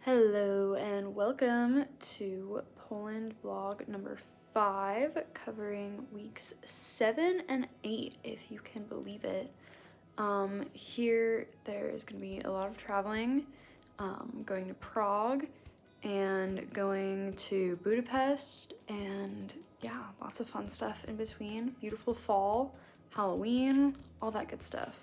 Hello and welcome to Poland vlog number 5, covering weeks 7 and 8, if you can believe it. Here there is going to be a lot of traveling, going to Prague and going to Budapest, and yeah, lots of fun stuff in between. Beautiful fall, Halloween, all that good stuff.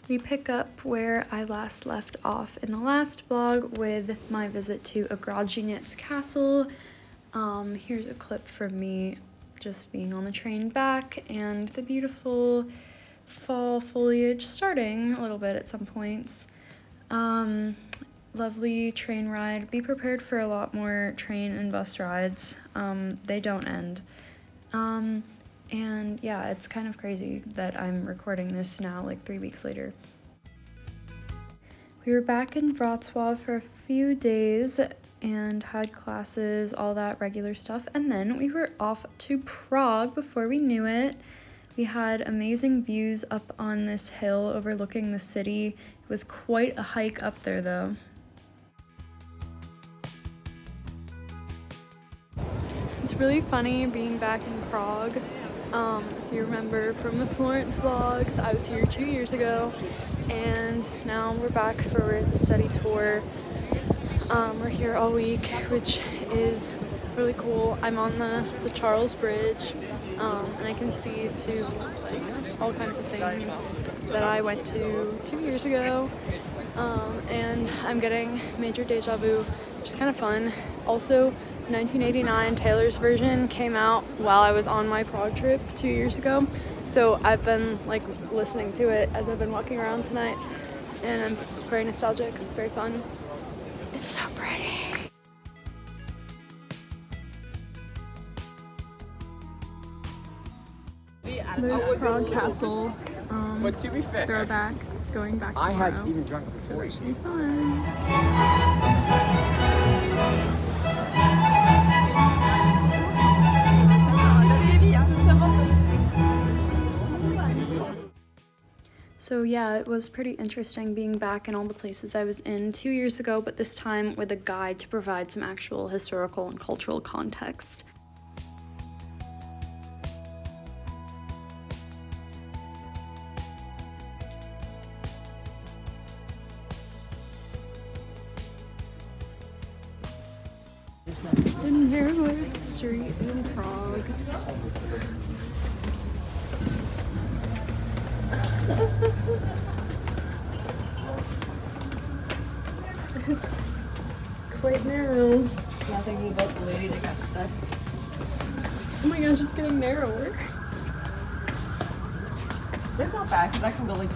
We pick up where I last left off in the last vlog with my visit to Ogrodzieniec Castle. Here's a clip from me just being on the train back and the beautiful fall foliage starting a little bit at some points. Lovely train ride. Be prepared for a lot more train and bus rides. They don't end. And yeah, it's kind of crazy that I'm recording this now, like 3 weeks later. We were back in Wrocław for a few days and had classes, all that regular stuff, and then we were off to Prague before we knew it. We had amazing views up on this hill overlooking the city. It was quite a hike up there though. It's really funny being back in Prague. You remember from the Florence vlogs, I was here 2 years ago, and now we're back for the study tour. We're here all week, which is really cool. I'm on the Charles Bridge, and I can see to like all kinds of things that I went to 2 years ago, and I'm getting major deja vu, which is kind of fun. Also, 1989 Taylor's version came out while I was on my Prague trip 2 years ago, so I've been like listening to it as I've been walking around tonight, and it's very nostalgic, very fun. It's so pretty. There's Prague Castle, but to be fair, throwback, going back tomorrow. I had even drunk before. It should be fun. So yeah, it was pretty interesting being back in all the places I was in 2 years ago, but this time with a guide to provide some actual historical and cultural context. The narrowest street in Prague. It's quite narrow. Nothing about the lady that got stuck. Oh my gosh, it's getting narrower. It's not bad because I can really.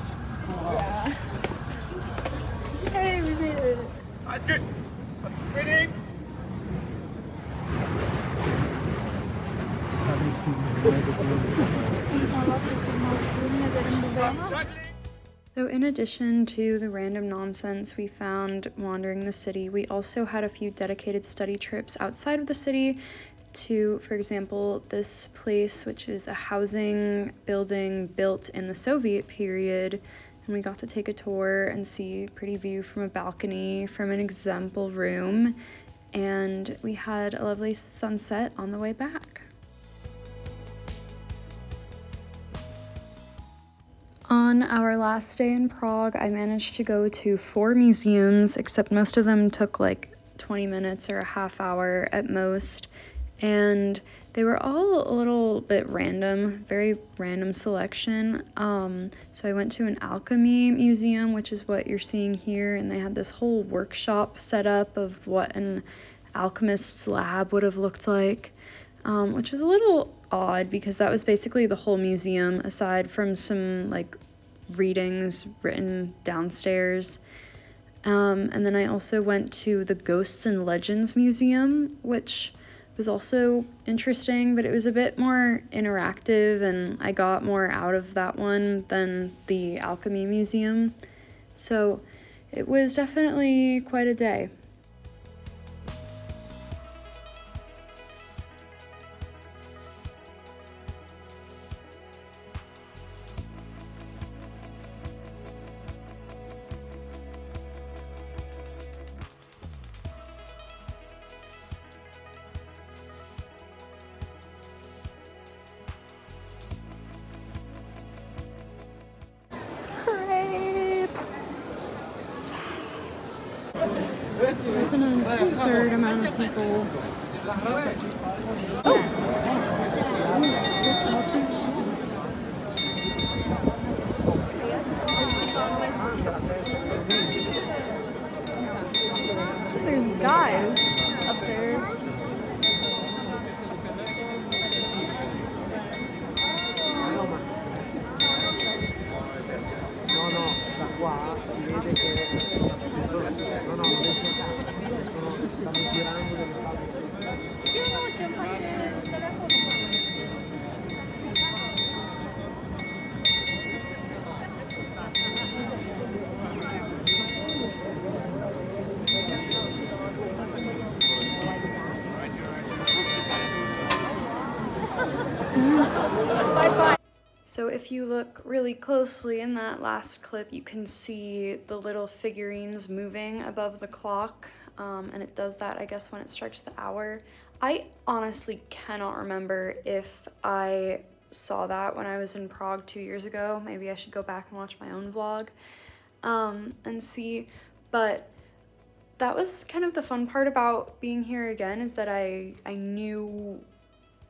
Yeah. Hey, we made it. That's good. Some spinning. So in addition to the random nonsense we found wandering the city, we also had a few dedicated study trips outside of the city to, for example, this place, which is a housing building built in the Soviet period, and we got to take a tour and see a pretty view from a balcony from an example room, and we had a lovely sunset on the way back. On our last day in Prague, I managed to go to 4 museums, except most of them took like 20 minutes or a half hour at most, and they were all a little bit random, very random selection. So I went to an alchemy museum, which is what you're seeing here, and they had this whole workshop set up of what an alchemist's lab would have looked like, which was a little odd because that was basically the whole museum aside from some like readings written downstairs. And then I also went to the Ghosts and Legends Museum, which was also interesting, but it was a bit more interactive and I got more out of that one than the Alchemy Museum. So it was definitely quite a day. That's an absurd amount of people. There's guys up there. So if you look really closely in that last clip, you can see the little figurines moving above the clock, and it does that, I guess, when it strikes the hour. I honestly cannot remember if I saw that when I was in Prague 2 years ago. Maybe I should go back and watch my own vlog and see, but that was kind of the fun part about being here again, is that I knew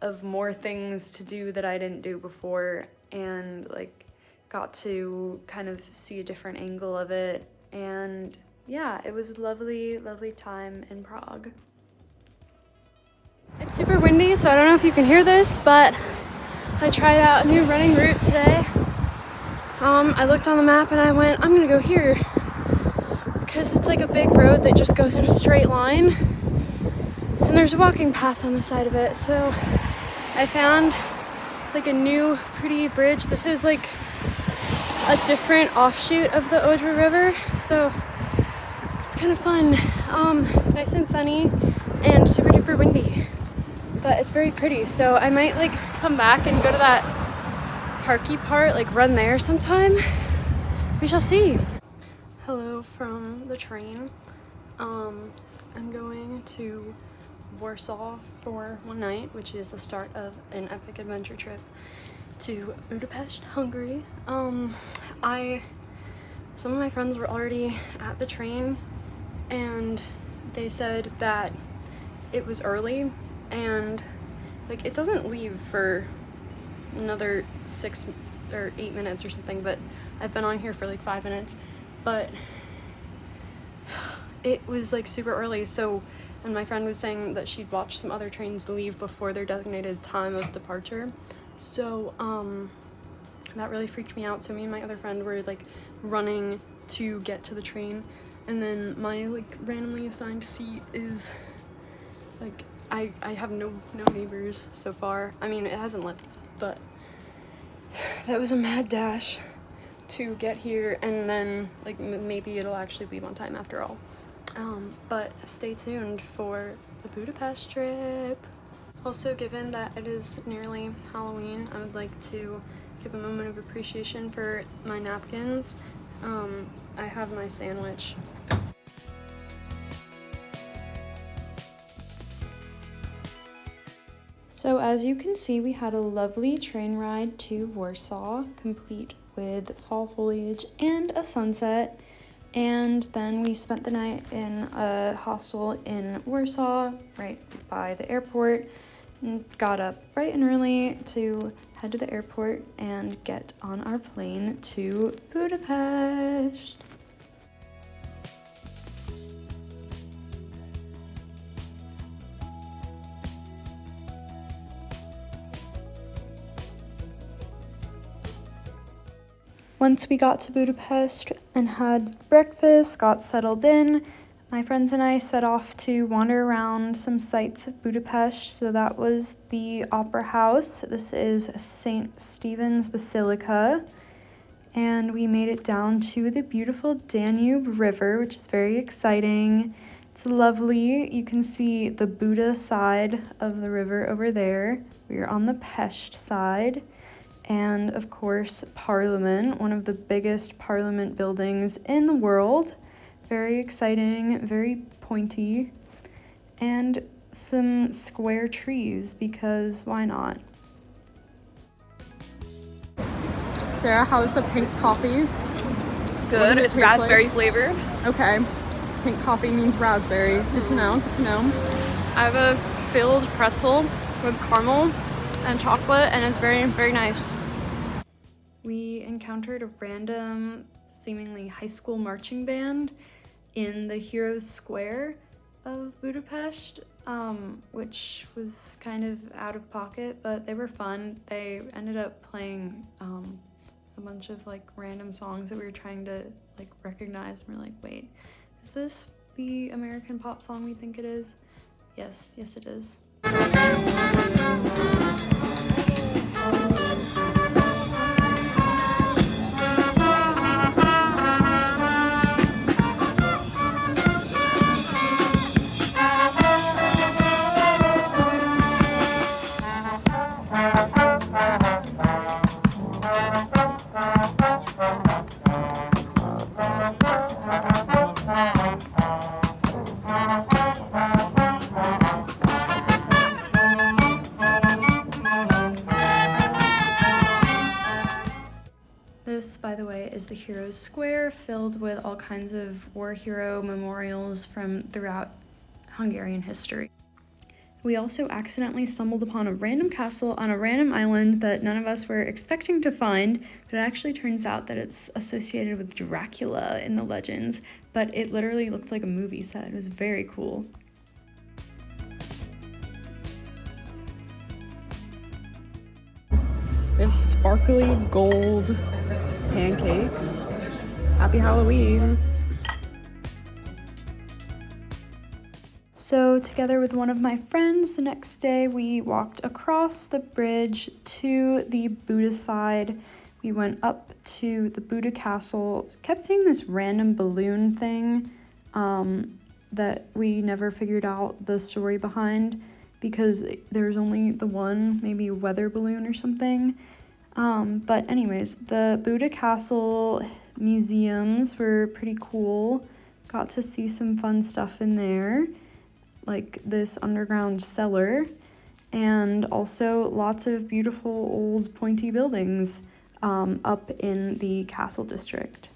of more things to do that I didn't do before, and like got to kind of see a different angle of it. And yeah, it was a lovely time in Prague. It's super windy, so I don't know if you can hear this, but I tried out a new running route today. I looked on the map and I went, I'm gonna go here because it's like a big road that just goes in a straight line and there's a walking path on the side of it. So I found like a new pretty bridge. This is like a different offshoot of the Odra River, so it's kind of fun. Nice and sunny and super duper windy, but it's very pretty. So I might like come back and go to that parky part, like run there sometime. We shall see. Hello from the train. I'm going to Warsaw for one night, which is the start of an epic adventure trip to Budapest, Hungary. Some of my friends were already at the train and they said that it was early and like it doesn't leave for another 6 or 8 minutes or something, but I've been on here for like 5 minutes, but it was like super early. So, and my friend was saying that she'd watched some other trains leave before their designated time of departure. So that really freaked me out. So me and my other friend were like running to get to the train, and then my like randomly assigned seat is like I have no neighbors so far. I mean, it hasn't left yet, but that was a mad dash to get here, and then like maybe it'll actually leave on time after all. But stay tuned for the Budapest trip. Also, given that it is nearly Halloween, I would like to give a moment of appreciation for my napkins. I have my sandwich. So as you can see, we had a lovely train ride to Warsaw, complete with fall foliage and a sunset. And then we spent the night in a hostel in Warsaw, right by the airport, and got up bright and early to head to the airport and get on our plane to Budapest. Once we got to Budapest and had breakfast, got settled in, my friends and I set off to wander around some sites of Budapest. So that was the Opera House. This is St. Stephen's Basilica. And we made it down to the beautiful Danube River, which is very exciting. It's lovely. You can see the Buda side of the river over there. We are on the Pest side. And of course, Parliament, one of the biggest parliament buildings in the world. Very exciting, very pointy, and some square trees, because why not? Sarah, how's the pink coffee? Good. It's raspberry flavored. Okay. Pink coffee means raspberry. Good to know, good to know. I have a filled pretzel with caramel and chocolate, and it's very, very nice. We encountered a random, seemingly high school marching band in the Heroes Square of Budapest, which was kind of out of pocket, but they were fun. They ended up playing a bunch of like random songs that we were trying to like recognize, and we're like, wait, is this the American pop song we think it is? Yes, it is. This, by the way, is the Heroes Square, filled with all kinds of war hero memorials from throughout Hungarian history. We also accidentally stumbled upon a random castle on a random island that none of us were expecting to find, but it actually turns out that it's associated with Dracula in the legends, but it literally looked like a movie set. It was very cool. We have sparkly gold pancakes. Happy Halloween. So together with one of my friends, the next day we walked across the bridge to the Buda side. We went up to the Buda castle, kept seeing this random balloon thing that we never figured out the story behind because there's only the one, maybe a weather balloon or something. But anyways, the Buda Castle museums were pretty cool. Got to see some fun stuff in there, like this underground cellar, and also lots of beautiful old pointy buildings up in the castle district.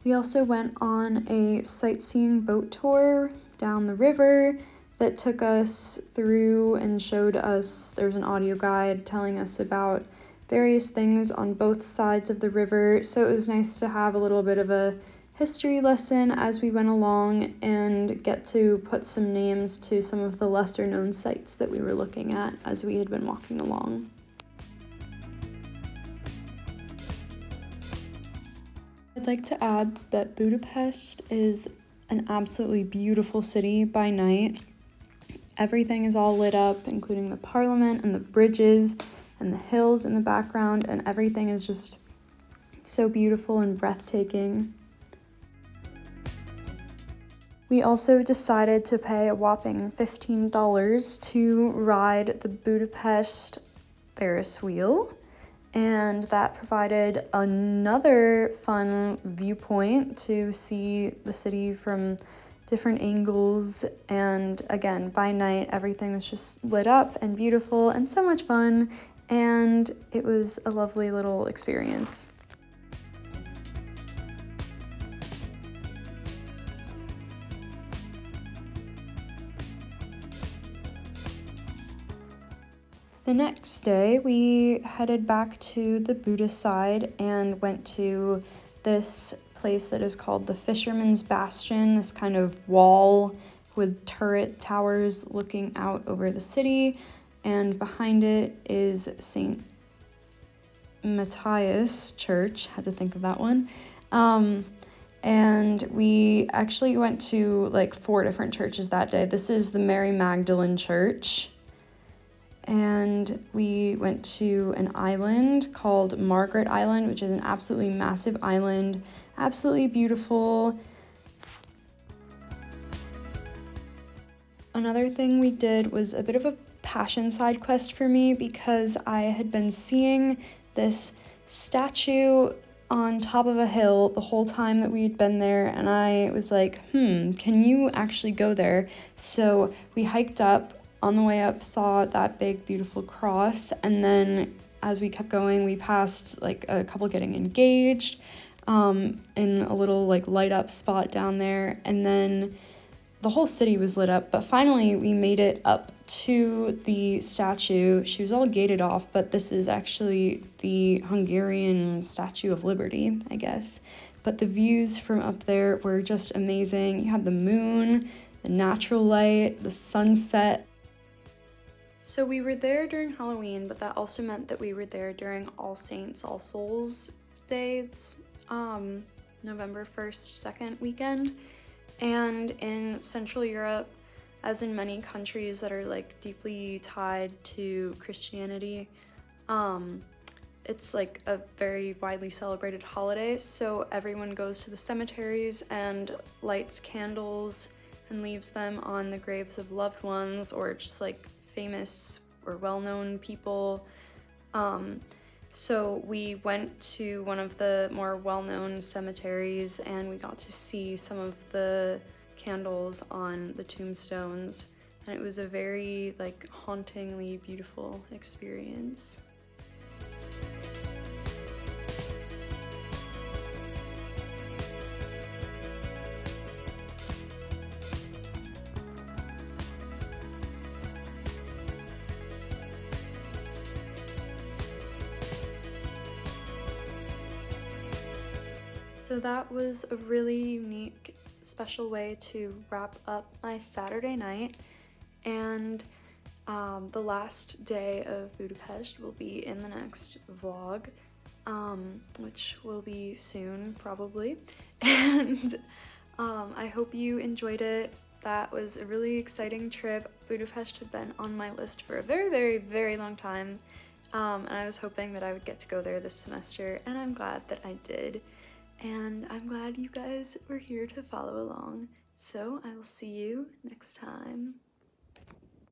We also went on a sightseeing boat tour down the river that took us through and showed us, there's an audio guide telling us about various things on both sides of the river. So it was nice to have a little bit of a history lesson as we went along and get to put some names to some of the lesser known sites that we were looking at as we had been walking along. I'd like to add that Budapest is an absolutely beautiful city by night. Everything is all lit up, including the parliament and the bridges and the hills in the background, and everything is just so beautiful and breathtaking. We also decided to pay a whopping $15 to ride the Budapest Ferris wheel, and that provided another fun viewpoint to see the city from different angles, and again, by night everything was just lit up and beautiful and so much fun, and it was a lovely little experience. The next day we headed back to the Buda side and went to this place that is called the Fisherman's Bastion, this kind of wall with turret towers looking out over the city, and behind it is St. Matthias Church, had to think of that one, and we actually went to like 4 different churches that day. This is the Mary Magdalene Church, and we went to an island called Margaret Island, which is an absolutely massive island, absolutely beautiful. Another thing we did was a bit of a passion side quest for me because I had been seeing this statue on top of a hill the whole time that we had been there, and I was like, can you actually go there? So we hiked up. On the way up, saw that big, beautiful cross, and then as we kept going, we passed like a couple getting engaged. in a little like light up spot down there, and then the whole city was lit up. But finally we made it up to the statue. She was all gated off, but this is actually the Hungarian Statue of Liberty, I guess. But the views from up there were just amazing. You had the moon, the natural light, the sunset. So we were there during Halloween, but that also meant that we were there during All Saints, All Souls days, November 1st, 2nd weekend. And in Central Europe, as in many countries that are like deeply tied to Christianity, it's like a very widely celebrated holiday. So everyone goes to the cemeteries and lights candles and leaves them on the graves of loved ones or just like famous or well-known people. So we went to one of the more well-known cemeteries and we got to see some of the candles on the tombstones, and it was a very like hauntingly beautiful experience. So that was a really unique, special way to wrap up my Saturday night, and the last day of Budapest will be in the next vlog, which will be soon probably, and I hope you enjoyed it. That was a really exciting trip. Budapest had been on my list for a very, very, very long time, and I was hoping that I would get to go there this semester, and I'm glad that I did. And I'm glad you guys were here to follow along. So I will see you next time.